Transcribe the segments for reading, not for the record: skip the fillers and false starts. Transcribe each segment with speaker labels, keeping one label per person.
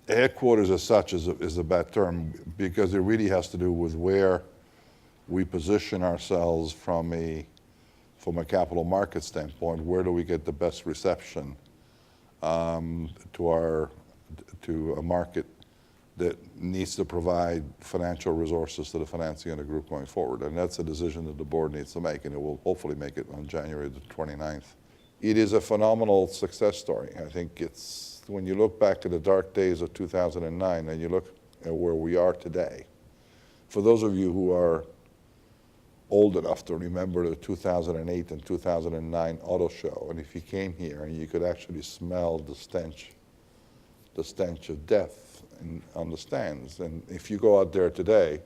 Speaker 1: headquarters as such is a bad term because it really has to do with where we position ourselves from a capital market standpoint. Where do we get the best reception to a market that needs to provide financial resources to the financing of the group going forward? And that's a decision that the board needs to make, and it will hopefully make it on January the 29th. It is a phenomenal success story. I think it's, when you look back to the dark days of 2009 and you look at where we are today, for those of you who are old enough to remember the 2008 and 2009 auto show, and if you came here and you could actually smell the stench of death on the stands, and if you go out there today,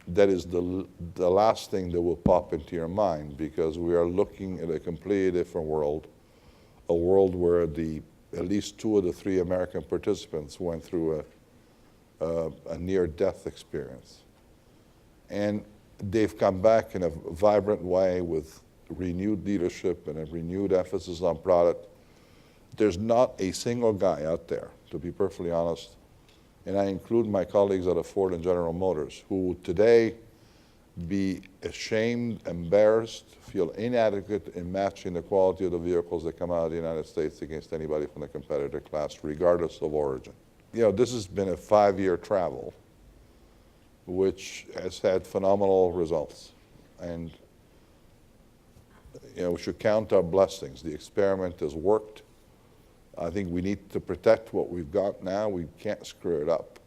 Speaker 1: that is the last thing that will pop into your mind, because we are looking at a completely different world, a world where at least 2 of the 3 American participants went through a near-death experience. And they've come back in a vibrant way with renewed leadership and a renewed emphasis on product. There's not a single guy out there, to be perfectly honest, and I include my colleagues out of Ford and General Motors, who would today be ashamed, embarrassed, feel inadequate in matching the quality of the vehicles that come out of the United States against anybody from the competitor class, regardless of origin. You know, this has been a 5-year travel, which has had phenomenal results. And, you know, we should count our blessings. The experiment has worked. I think we need to protect what we've got now. We can't screw it up.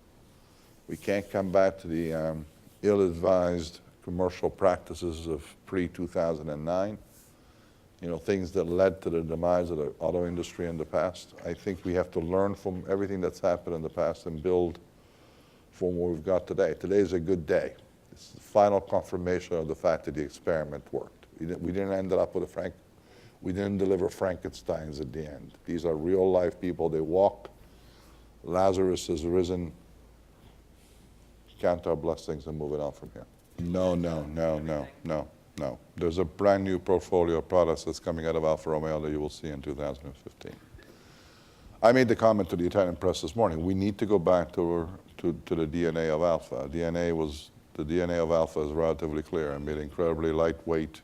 Speaker 1: We can't come back to the ill-advised commercial practices of pre-2009, you know, things that led to the demise of the auto industry in the past. I think we have to learn from everything that's happened in the past and build from what we've got today. Today is a good day. It's the final confirmation of the fact that the experiment worked. We didn't end up with we didn't deliver Frankensteins at the end. These are real life people. They walk. Lazarus has risen. Count our blessings and move it on from here. No. There's a brand new portfolio of products that's coming out of Alfa Romeo that you will see in 2015. I made the comment to the Italian press this morning. We need to go back to the DNA of Alfa. The DNA of Alfa is relatively clear. I made incredibly lightweight,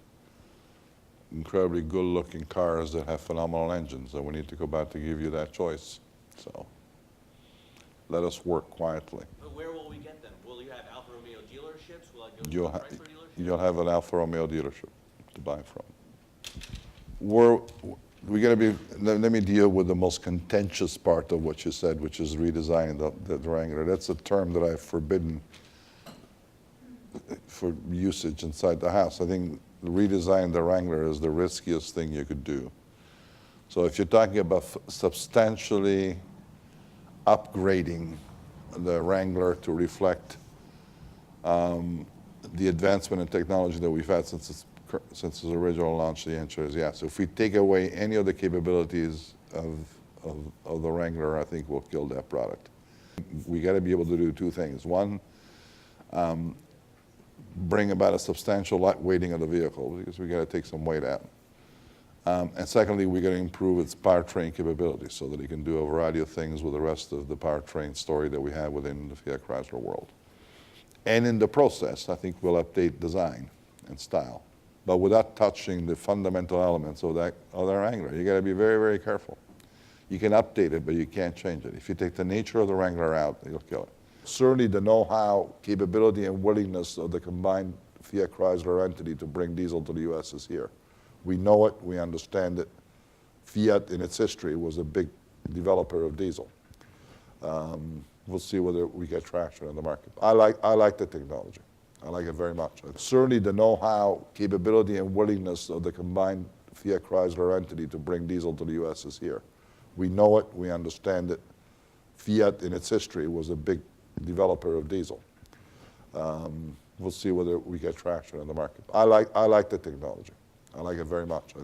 Speaker 1: incredibly good-looking cars that have phenomenal engines, and we need to go back to give you that choice. So let us work quietly.
Speaker 2: But where will we get them? Will you have Alfa Romeo dealerships? Will I go to
Speaker 1: You'll
Speaker 2: a Chrysler dealership?
Speaker 1: You'll have an Alfa Romeo dealership to buy from. We're going to be, let me deal with the most contentious part of what you said, which is redesigning the Wrangler. That's a term that I've forbidden for usage inside the house. I think redesigning the Wrangler is the riskiest thing you could do. So if you're talking about substantially upgrading the Wrangler to reflect the advancement in technology that we've had since its original launch, the answer is yes. If we take away any of the capabilities of the Wrangler, I think we'll kill that product. We got to be able to do 2 things. One, bring about a substantial lightweighting of the vehicle, because we got to take some weight out. And secondly, we got to improve its powertrain capabilities so that it can do a variety of things with the rest of the powertrain story that we have within the Fiat Chrysler world. And in the process, I think we'll update design and style, but without touching the fundamental elements of the Wrangler. You got to be very, very careful. You can update it, but you can't change it. If you take the nature of the Wrangler out, you'll kill it. Certainly the know-how, capability, and willingness of the combined Fiat Chrysler entity to bring diesel to the U.S. is here. We know it, we understand it. Fiat in its history was a big developer of diesel. We'll see whether we get traction in the market. I like the technology. I like it very much. Certainly the know-how, capability, and willingness of the combined Fiat Chrysler entity to bring diesel to the U.S. is here. We know it, we understand it. Fiat in its history was a big developer of diesel. We'll see whether we get traction in the market. I like the technology. I like it very much.